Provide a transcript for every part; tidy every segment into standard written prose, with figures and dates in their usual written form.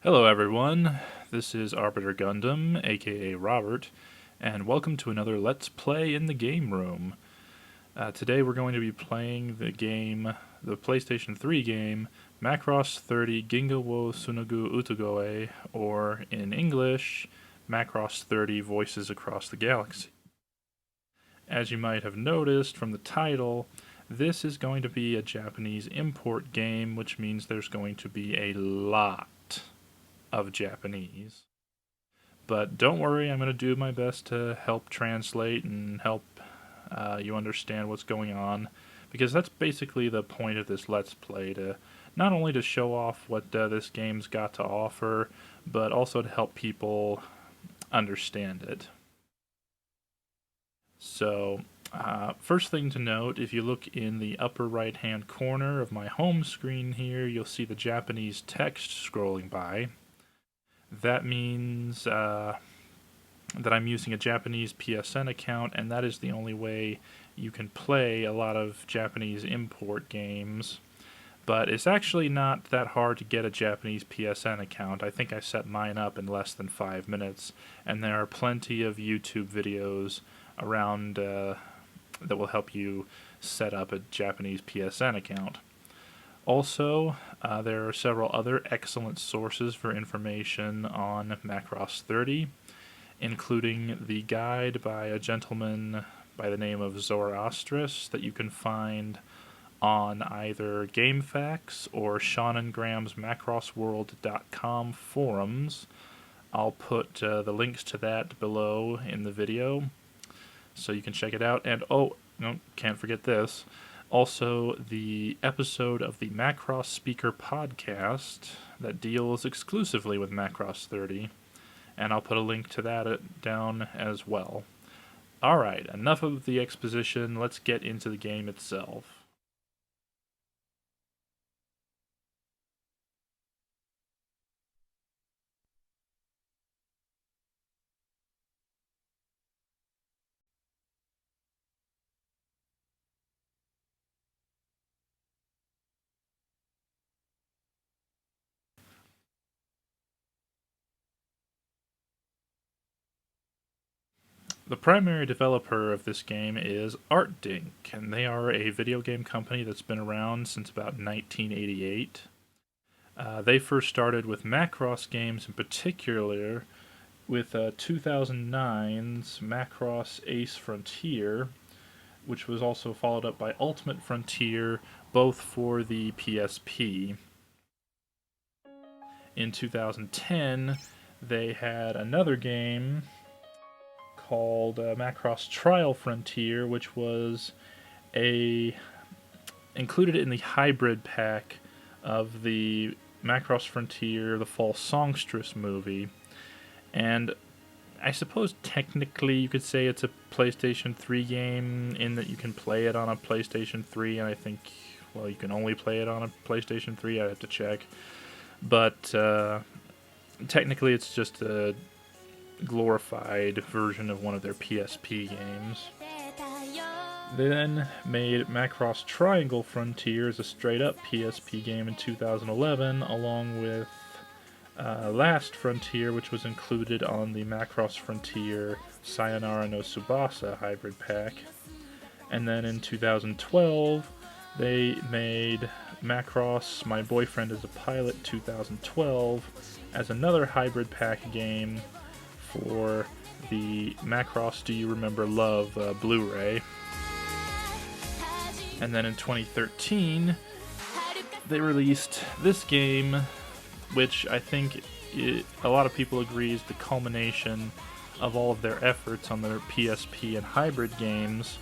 Hello everyone, this is Arbiter Gundam, aka Robert, and welcome to another Let's Play in the Game Room. Today we're going to be playing the PlayStation 3 game, Macross 30 Ginga wo Tsunagu Utagoe, or in English, Macross 30 Voices Across the Galaxy. As you might have noticed from the title, this is going to be a Japanese import game, which means there's going to be a lot of Japanese. But don't worry, I'm going to do my best to help translate and help you understand what's going on, because that's basically the point of this Let's Play, to not only to show off what this game's got to offer, but also to help people understand it. So, first thing to note, if you look in the upper right hand corner of my home screen here, you'll see the Japanese text scrolling by. That means that I'm using a Japanese PSN account, and that is the only way you can play a lot of Japanese import games. But it's actually not that hard to get a Japanese PSN account. I think I set mine up in less than 5 minutes, and there are plenty of YouTube videos around that will help you set up a Japanese PSN account. Also, there are several other excellent sources for information on Macross 30, including the guide by a gentleman by the name of Zoroastrus that you can find on either GameFAQs or Sean and Graham's MacrossWorld.com forums. I'll put the links to that below in the video, so you can check it out. And oh, no, can't forget this. Also, the episode of the Macross Speaker podcast that deals exclusively with Macross 30, and I'll put a link to that down as well. Alright, enough of the exposition, let's get into the game itself. The primary developer of this game is ArtDink, and they are a video game company that's been around since about 1988. They first started with Macross games, in particular with 2009's Macross Ace Frontier, which was also followed up by Ultimate Frontier, both for the PSP. In 2010, they had another game called Macross Trial Frontier, which was included in the hybrid pack of the Macross Frontier, the Fall Songstress movie. And I suppose technically you could say it's a PlayStation 3 game in that you can play it on a PlayStation 3, and I think, well, you can only play it on a PlayStation 3, I'd have to check. But technically it's just a glorified version of one of their PSP games. They then made Macross Triangle Frontier as a straight-up PSP game in 2011, along with Last Frontier, which was included on the Macross Frontier Sayonara no Tsubasa hybrid pack. And then in 2012, they made Macross My Boyfriend is a Pilot 2012 as another hybrid pack game for the Macross Do You Remember Love Blu-ray. And then in 2013, they released this game, which I think a lot of people agree is the culmination of all of their efforts on their PSP and hybrid games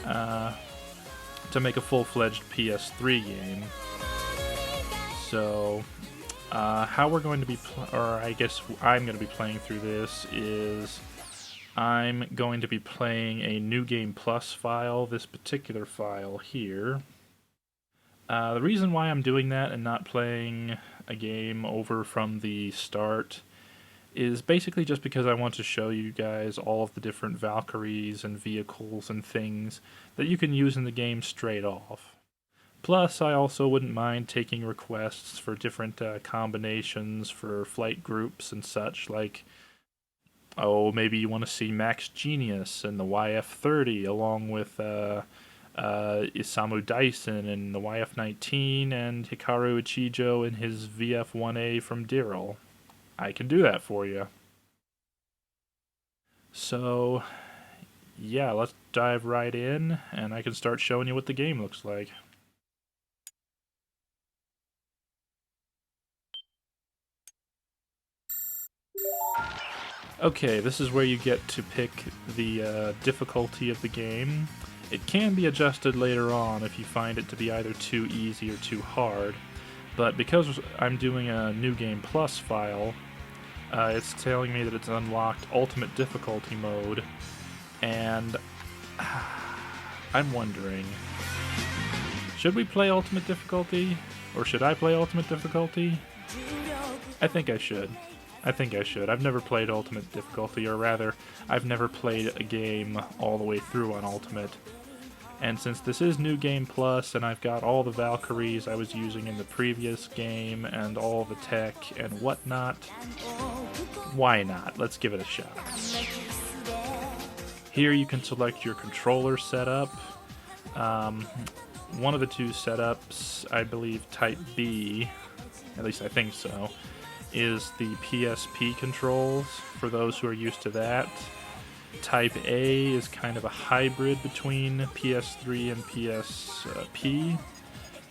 to make a full-fledged PS3 game. So how we're going to be, or I guess I'm going to be playing through this is I'm going to be playing a New Game Plus file, this particular file here. The reason why I'm doing that and not playing a game over from the start is basically just because I want to show you guys all of the different Valkyries and vehicles and things that you can use in the game straight off. Plus, I also wouldn't mind taking requests for different combinations for flight groups and such, like, oh, maybe you want to see Max Genius and the YF-30 along with Isamu Dyson and the YF-19 and Hikaru Ichijo and his VF-1A from Diral. I can do that for you. So, yeah, let's dive right in, and I can start showing you what the game looks like. Okay, this is where you get to pick the difficulty of the game. It can be adjusted later on if you find it to be either too easy or too hard, but because I'm doing a New Game Plus file, it's telling me that it's unlocked Ultimate Difficulty mode, and I'm wondering, should we play Ultimate Difficulty, or should I play Ultimate Difficulty? I think I should. I've never played Ultimate Difficulty, or rather, I've never played a game all the way through on Ultimate. And since this is New Game Plus, and I've got all the Valkyries I was using in the previous game, and all the tech and whatnot, why not? Let's give it a shot. Here you can select your controller setup. One of the two setups, I believe Type B, at least I think so, is the PSP controls, for those who are used to that. Type A is kind of a hybrid between PS3 and PSP,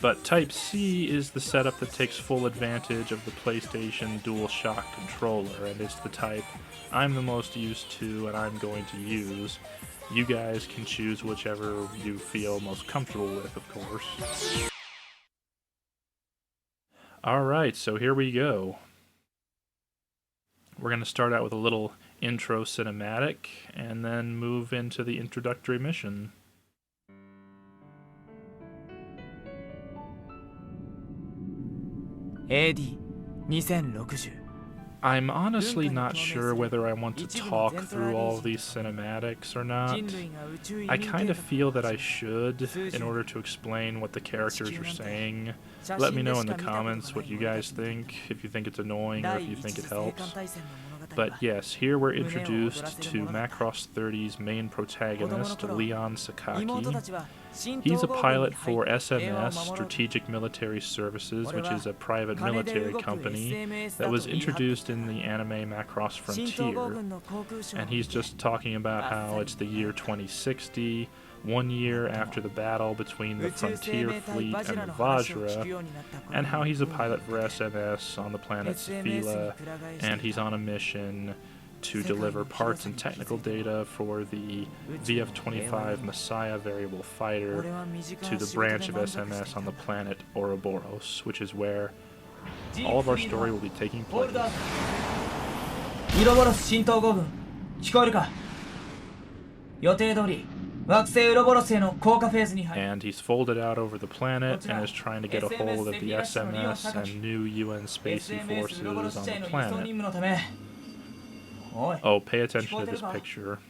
but Type C is the setup that takes full advantage of the PlayStation DualShock controller, and it's the type I'm the most used to and I'm going to use. You guys can choose whichever you feel most comfortable with, of course. Alright, so here we go. We're going to start out with a little intro cinematic, and then move into the introductory mission. AD 2060 I'm honestly not sure whether I want to talk through all of these cinematics or not. I kind of feel that I should, in order to explain what the characters are saying. Let me know in the comments what you guys think, if you think it's annoying or if you think it helps. But yes, here we're introduced to Macross 30's main protagonist, Leon Sakaki. He's a pilot for SMS, Strategic Military Services, which is a private military company that was introduced in the anime Macross Frontier. And he's just talking about how it's the year 2060, 1 year after the battle between the Frontier Fleet and the Vajra, and how he's a pilot for SMS on the planet Sephila, and he's on a mission to deliver parts and technical data for the VF-25 Messiah variable fighter to the branch of SMS on the planet Ouroboros, which is where all of our story will be taking place. Ouroboros 浸透5分聞こえるか予定通り And he's folded out over the planet and is trying to get a hold of the SMS and new UN spacey forces on the planet. Oh, pay attention to this picture.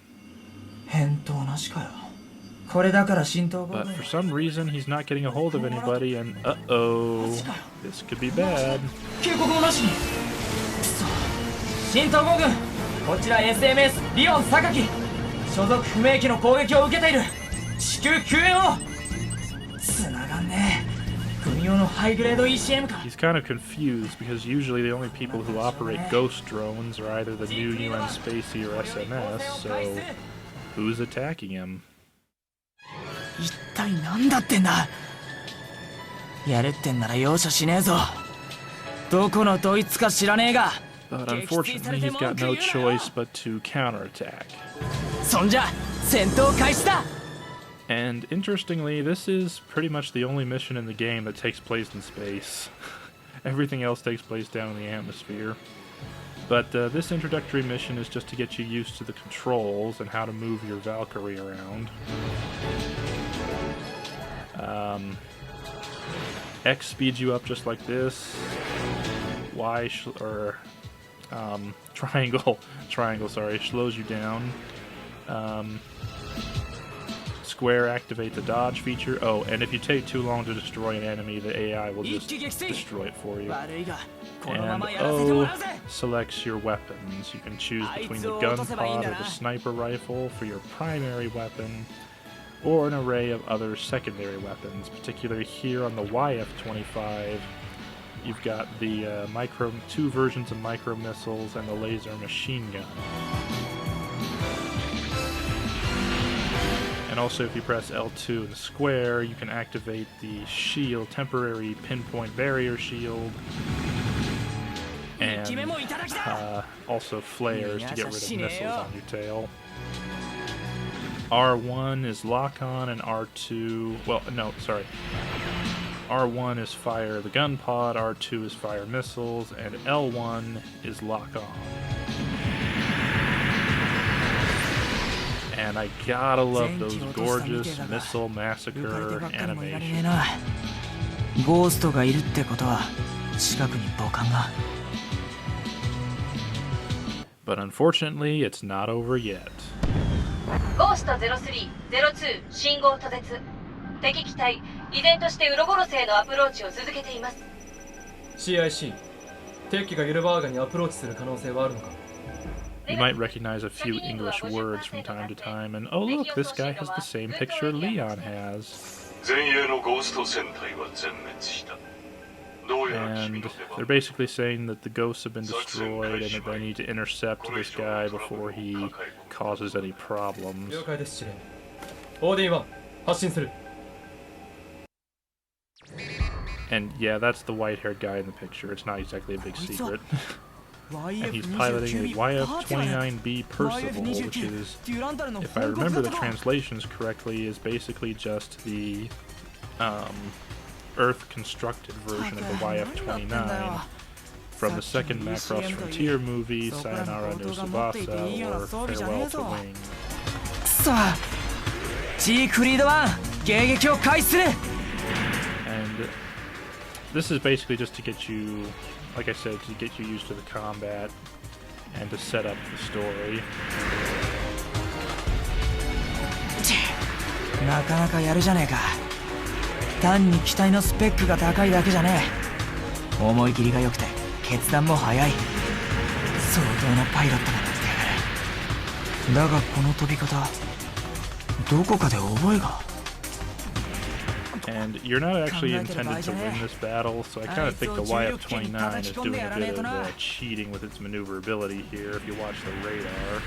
But for some reason, he's not getting a hold of anybody, and uh-oh, this could be bad. 浸透5軍こちら SMS リオン榊所属不明機の攻撃を受けている至急救援を繋がんねえ軍用のハイグレード ECM か He's kind of confused because usually the only people who operate ghost drones are either the new UN Spacey or SMS, so who's attacking him? 一体何だってんだやるってんなら容赦しねえぞどこのドイツか知らねえが But unfortunately, he's got no choice but to counterattack. And interestingly, this is pretty much the only mission in the game that takes place in space. Everything else takes place down in the atmosphere. But this introductory mission is just to get you used to the controls and how to move your Valkyrie around. X speeds you up just like this. Y triangle, sorry, slows you down. square activates a dodge feature. Oh, and if you take too long to destroy an enemy, the AI will just destroy it for you. And O selects your weapons. You can choose between the gun pod or the sniper rifle for your primary weapon, or an array of other secondary weapons. Particularly here on the YF-25, you've got the two versions of micro missiles and the laser machine gun. And also, if you press L2 and square, you can activate the shield, temporary pinpoint barrier shield, and also flares to get rid of missiles on your tail. R1 is lock on, and R2, well, no, sorry. R1 is fire the gun pod, R2 is fire missiles, and L1 is lock on. And I gotta love those gorgeous missile massacre animations. But unfortunately, it's not over yet. Ghost 03、02、信号途絶。敵機体、依然としてウロボロスへのアプローチを続けています。CIC、敵機がユルバーガにアプローチする可能性はあるのか？ You might recognize a few English words from time to time, and oh look, this guy has the same picture Leon has. And they're basically saying that the ghosts have been destroyed and that they need to intercept this guy before he causes any problems. And yeah, that's the white-haired guy in the picture. It's not exactly a big secret. And he's piloting a YF-29B Percival, which is, if I remember the translations correctly, is basically just the Earth-constructed version of the YF-29 from the second Macross Frontier movie, Sayonara no Tsubasa, or Farewell to Wing. And this is basically just to get you, like I said, to get you used to the combat and to set up the story. なかなかやるじゃねえか。単に機体のスペックが高いだけじゃねえ。思い切りが良くて決断も早い。相当なパイロットがなってやがる。だがこの飛び方、どこかで覚えが。 And you're not actually intended to win this battle, so I kind of think the YF-29 is doing a bit of cheating with its maneuverability here if you watch the radar.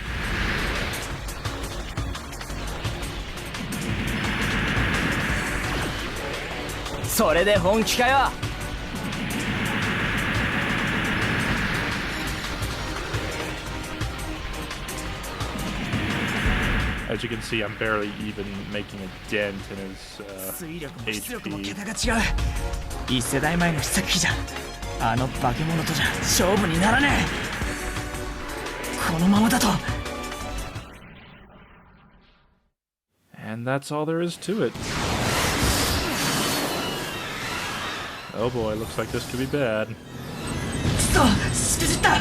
As you can see, I'm barely even making a dent in his HP. 1世代前の試作機じゃん。あの化け物とじゃ勝負にならねえ。このままだと。And that's all there is to it. Oh boy, looks like this could be bad. くそ、しくじった。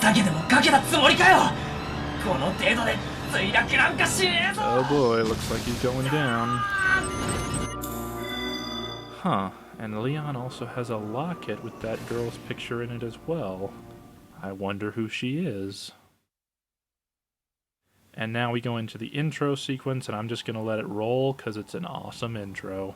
情けでもかけたつもりかよ。この程度で墜落なんかしねえぞ。 Oh boy, looks like he's going down. Huh, and Leon also has a locket with that girl's picture in it as well. I wonder who she is. And now we go into the intro sequence, and I'm just going to let it roll because it's an awesome intro.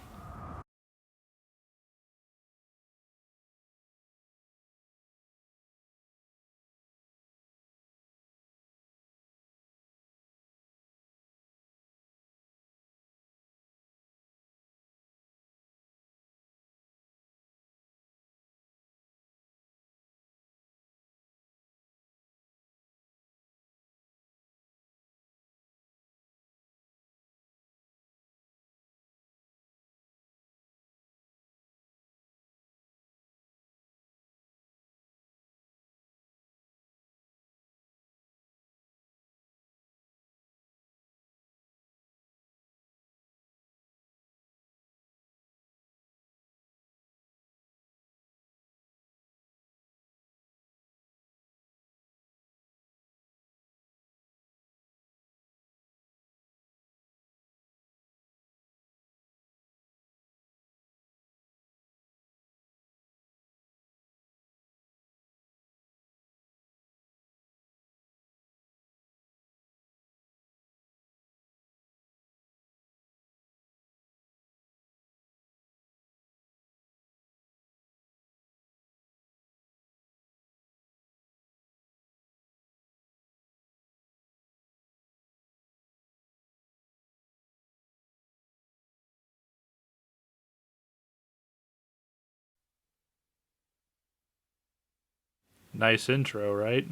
Nice intro, right?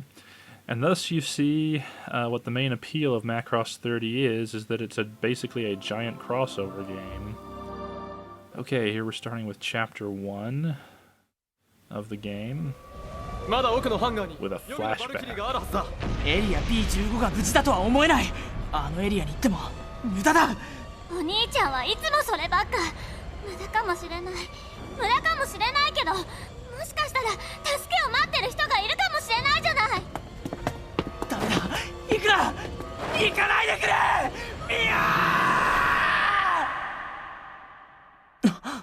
And thus you see what the main appeal of Macross 30 is that it's basically a giant crossover game. Okay, here we're starting with Chapter 1 of the game with a flashback. エリア B15 が無事だとは思えない。あのエリアに行っても無駄だ。お兄ちゃんはいつもそればっか。無駄かもしれない、無駄かもしれないけど、もしかしたら助けを待ってる人がいるかもしれないじゃない。ダメだ、行くな、行かないでくれ、ミアー。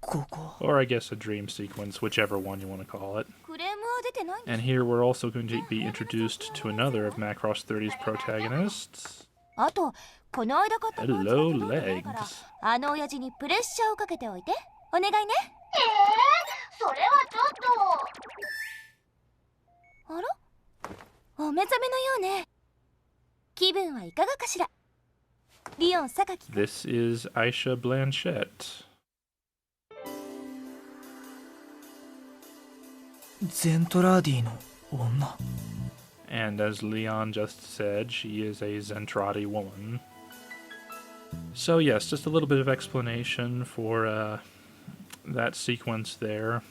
ここ Or I guess a dream sequence, whichever one you want to call it. クレームは出てないんだ。 And here we're also going to be introduced to another of Macross 30's protagonists. あとこの間買ったパンツが Hello, 届いてないから、 legs. あの親父にプレッシャーをかけておいてお願いね。それはちょっと。あら、お目覚めのようね。気分はいかがかしら、リオン榊。 This is Aisha Blanchett. ゼントラーディの女。 And as Leon just said, she is a Zentradi woman. So yes, just a little bit of explanation for that sequence there.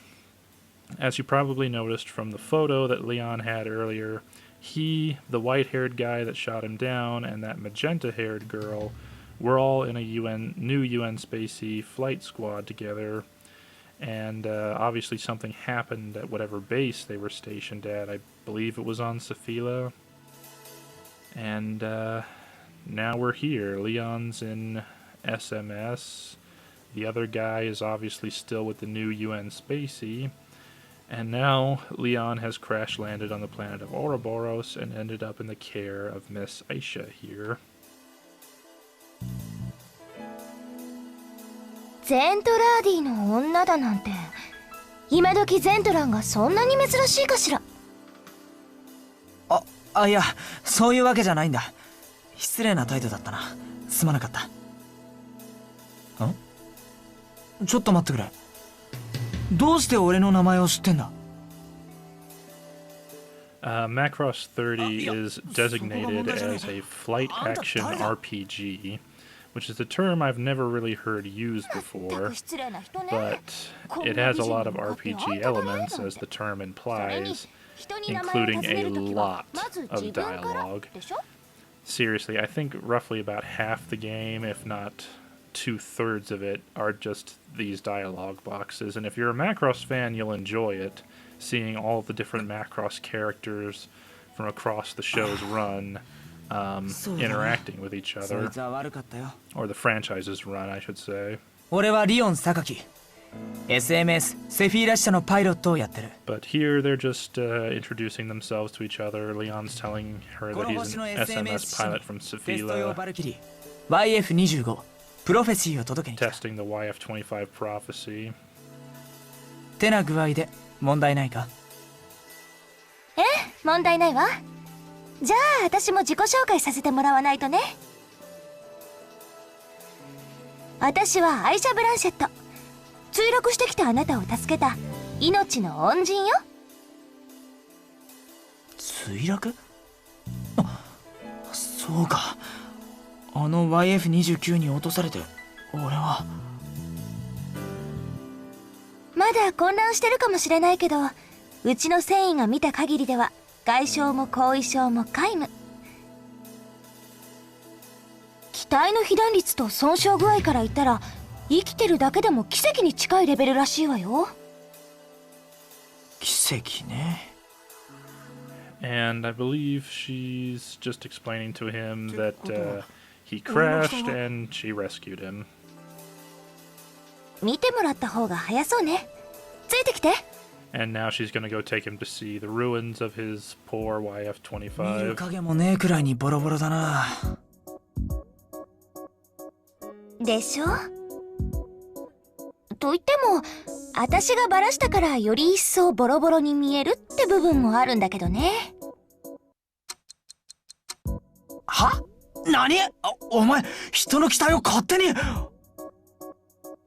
As you probably noticed from the photo that Leon had earlier, he, the white-haired guy that shot him down, and that magenta-haired girl were all in a new UN Spacey flight squad together. And obviously something happened at whatever base they were stationed at. I believe it was on Safila. And now we're here. Leon's in SMS. The other guy is obviously still with the new UN Spacey. And now Leon has crash landed on the planet of Ouroboros and ended up in the care of Miss Aisha here. ゼントラーディの女だなんて、今時ゼントランがそんなに珍しいかしら。いや、そういうわけじゃないんだ。失礼な態度だったな。すまなかった。ちょっと待ってくれ。どうして俺の名前を知ってんだ？ Macross 30 is designated as a flight action RPG, which is a term I've never really heard used before, but it has a lot of RPG elements, as the term implies, including a lot of dialogue. Seriously, I think roughly about half the game, if not 2/3 of it, are just these dialogue boxes, and if you're a Macross fan, you'll enjoy it, seeing all of the different Macross characters from across the show's run interacting with each other, or the franchise's run, I should say. 俺はリオン榊。SMS セフィーラ社のパイロットをやってる。 But here they're just introducing themselves to each other. Leon's telling her that he's an SMS pilot from テスト用 Safila, バルキリー YF25 プロフェシーを届けに来た。 testing the YF-25 prophecy. てな具合で問題ないか？問題ないわ。じゃあ私も自己紹介させてもらわないとね。私はアイシャ・ブランシェット。墜落してきたあなたを助けた命の恩人よ。墜落？そうか。あの YF29 に落とされて俺は。まだ混乱してるかもしれないけど、うちの繊維が見た限りでは外傷も後遺症も皆無。機体の被弾率と損傷具合から言ったら生きてるだけでも奇跡に近いレベルらしいわよ。奇跡ね。 And I believe she's just explaining to him that he crashed and she rescued him. 見てもらった方が早そうね。ついてきて。And now she's gonna go take him to see the ruins of his poor 見る YF-25. 影もねえくらいにボロボロだな。でしょ？と言っても私がバラしたからより一層ボロボロに見えるって部分もあるんだけどね。は？何？お前人の機体を勝手に。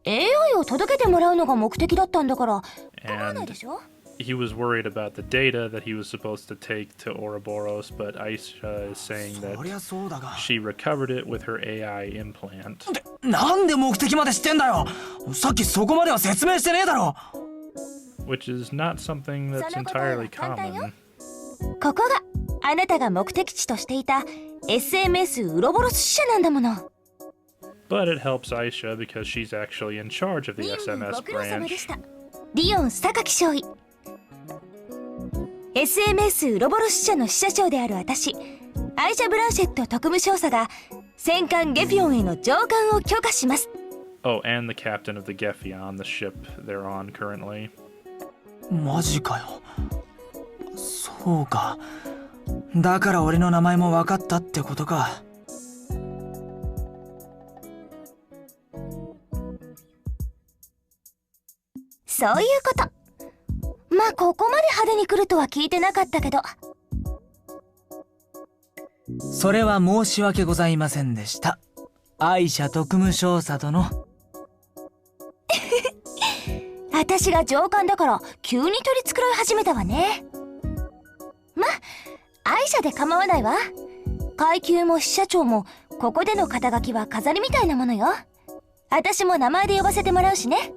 AI を届けてもらうのが目的だったんだから構わない And でしょ？ he was worried about the data that he was supposed to take to Ouroboros, but Aisha is saying そりゃ that そうだが she recovered it with her AI implant. なんで目的まで知ってんだよ。さっきそこまでは説明してねえだろ。 Which is not something that's entirely common. ここがあなたが目的地としていた SMS ウロボロス支社なんだもの。 But it helps Aisha because she's actually in charge of the 任務 SMS ご苦労様で branch. した。リオン榊少尉。SMS ウロボロス支社の支社長である私、アイシャ・ブランシェット特務少佐が戦艦ゲフィオンへの上艦を許可します。 Oh, and the captain of the Gefion, the ship they're on currently. マジかよ。そうか。だから俺の名前も分かったってことか。そういうこと。まあここまで派手に来るとは聞いてなかったけど。それは申し訳ございませんでした。アイシャ特務少佐殿。私が上官だから急に取り繕い始めたわね。まあアイシャで構わないわ。階級も支社長もここでの肩書きは飾りみたいなものよ。私も名前で呼ばせてもらうしね。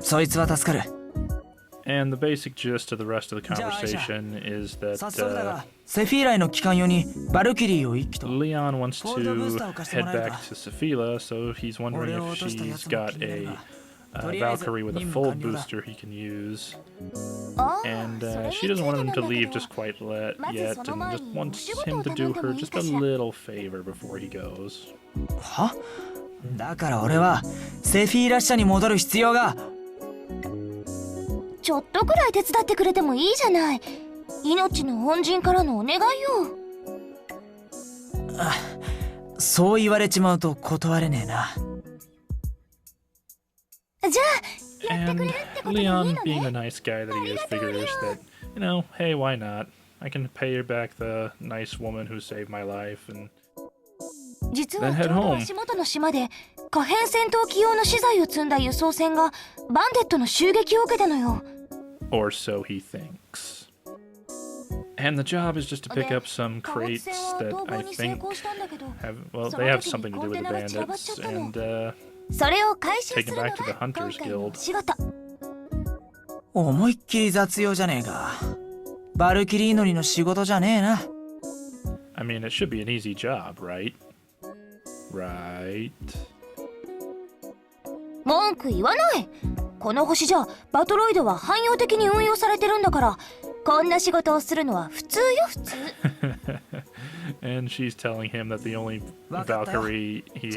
そいつは助かる。 And the basic gist of the rest of the conversation is 早速だ that が、セフィーライの機関用にバルキリーを1機と。 Leon wants to head back to Safila, so he's wondering if she's got a Valkyrie with a full booster he can use. And she doesn't want him to leave just quite yet, and just wants him to do her just a little favor before he goes. は？だから俺はセフィーラ支社に戻る必要が。ちょっとくらい手伝ってくれてもいいじゃない。命の恩人からのお願いよ。あ、そう言われちまうと断れねえな。じゃあやってくれるってことでいいの Leon, ね。 being the nice guy that he is, figures that, you know, hey, why not? I can pay her back the nice woman who saved my life, and 実は Then ち head ょうど home. 足元の島で可変戦闘機用の資材を積んだ輸送船がバンデットの襲撃を受けたのよ。 or so he thinks. And the job is just to pick up some 貨物 crates 船は that 逃亡 I に成 think 功したんだけど、 have, well, そ they の have 時 something に to コ do ン with テ the ナが散らばっ bandits, ちゃったの。 and それを回収す taken るの back が to the 今 Hunters 回のお Guild. 仕事。思いっきり雑用じゃねえか。バルキリー乗りの仕事じゃねえな。I mean, it should be an easy job, right? Right. 文句言わない。この星じゃバトロイドは汎用的に運用されてるんだから、こんな仕事をするのは普通よ普通。And she's telling him that the only Valkyrie she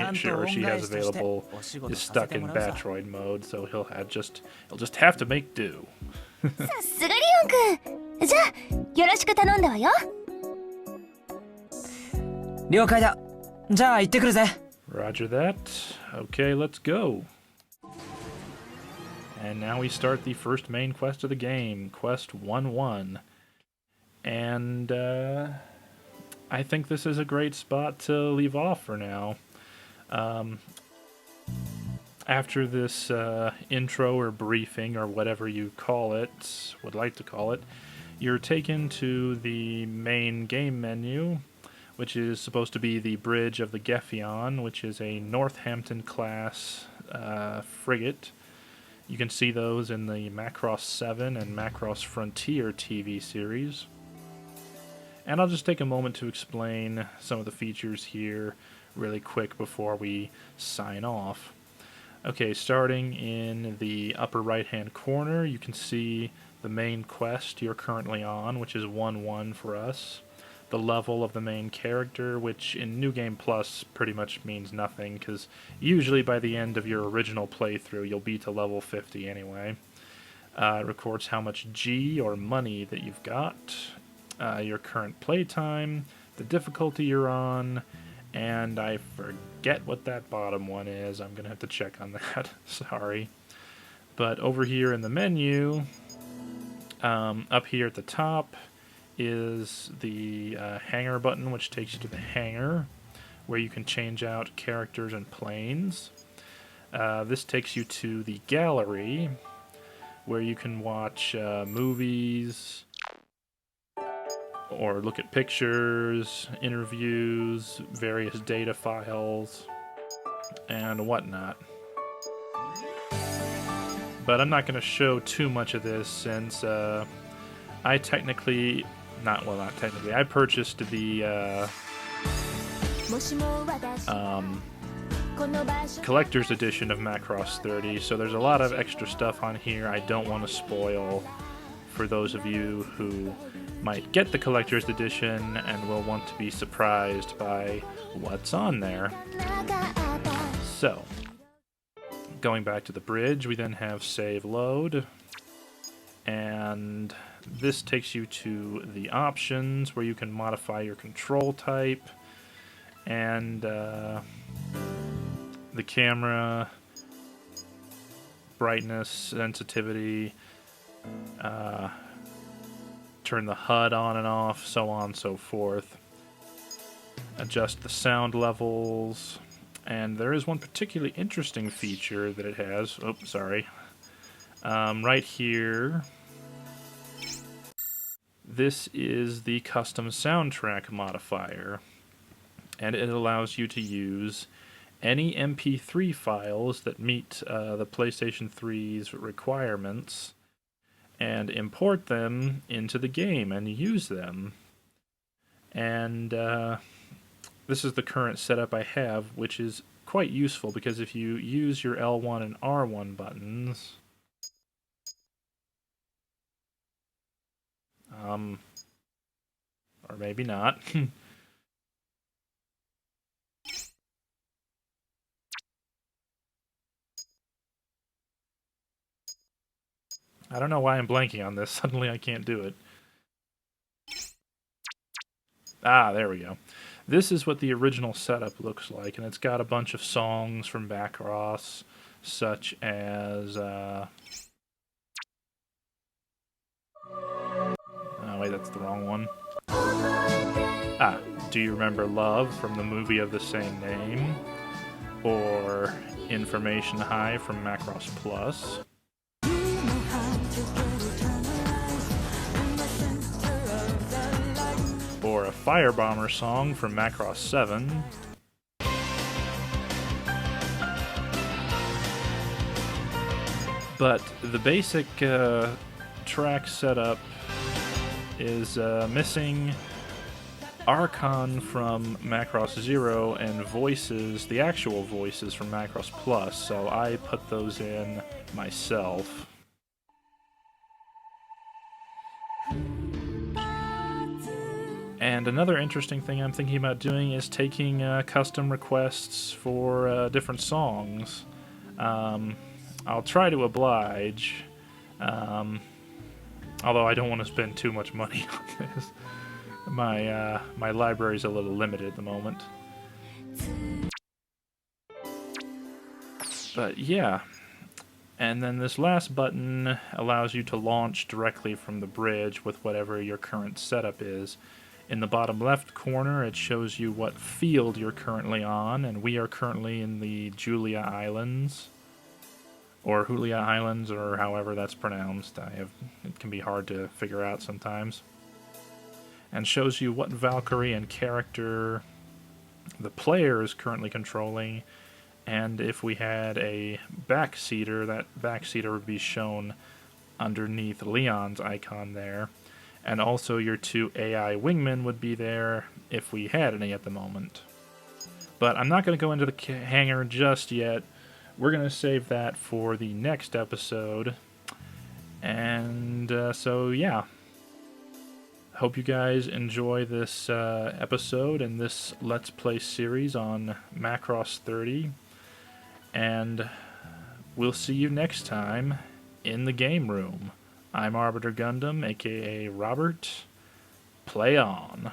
has available is stuck in Batroid mode, so he'll just have to make do. さすがリオンくん。じゃあよろしく頼んだわよ。了解だ。じゃあ行ってくるぜ。 Roger that. Okay, let's go. And now we start the first main quest of the game, Quest 1-1. And I think this is a great spot to leave off for now. After this intro or briefing or whatever you would like to call it, you're taken to the main game menu, which is supposed to be the bridge of the Gefion, which is a Northampton-class frigate. You can see those in the Macross 7 and Macross Frontier TV series. And I'll just take a moment to explain some of the features here really quick before we sign off. Okay, starting in the upper right-hand corner, you can see the main quest you're currently on, which is 1-1 for us. The level of the main character, which in New Game Plus pretty much means nothing, because usually by the end of your original playthrough you'll be to level 50 anyway. It records how much G or money that you've got, your current playtime, the difficulty you're on, and I forget what that bottom one is. I'm going to have to check on that. Sorry. But over here in the menu, up here at the top, is the hangar button, which takes you to the hangar, where you can change out characters and planes. This takes you to the gallery, where you can watch movies, or look at pictures, interviews, various data files, and whatnot. But I'm not going to show too much of this since I technically, not technically, I purchased the collector's edition of Macross 30, so there's a lot of extra stuff on here I don't want to spoil for those of you who might get the collector's edition and will want to be surprised by what's on there. So, going back to the bridge, we then have save load, and this takes you to the options where you can modify your control type and the camera brightness, sensitivity, turn the HUD on and off, so on and so forth. Adjust the sound levels, and there is one particularly interesting feature that it has. Oh, sorry. Right here, this is the custom soundtrack modifier, and it allows you to use any MP3 files that meet the PlayStation 3's requirements and import them into the game and use them. And this is the current setup I have, which is quite useful because if you use your L1 and R1 buttons, or maybe not. I don't know why I'm blanking on this. Suddenly I can't do it. Ah, there we go. This is what the original setup looks like, and it's got a bunch of songs from Macross, such as... Oh, wait, that's the wrong one. Ah, Do You Remember Love from the movie of the same name, or Information High from Macross Plus. Or a Firebomber song from Macross 7. But the basic track setup is missing Archon from Macross 0 and voices, the actual voices from Macross Plus, so I put those in myself. And another interesting thing I'm thinking about doing is taking custom requests for different songs. I'll try to oblige, although I don't want to spend too much money on this. My library's a little limited at the moment. But yeah. And then this last button allows you to launch directly from the bridge with whatever your current setup is. In the bottom left corner, it shows you what field you're currently on, and we are currently in the Julia Islands, or Julia Islands, or however that's pronounced. It can be hard to figure out sometimes. And shows you what Valkyrie and character the player is currently controlling, and if we had a backseater, that backseater would be shown underneath Leon's icon there. And also your two AI wingmen would be there if we had any at the moment. But I'm not going to go into the hangar just yet. We're going to save that for the next episode. And so, yeah. Hope you guys enjoy this episode and this Let's Play series on Macross 30. And we'll see you next time in the game room. I'm Arbiter Gundam, aka Robert. Play on.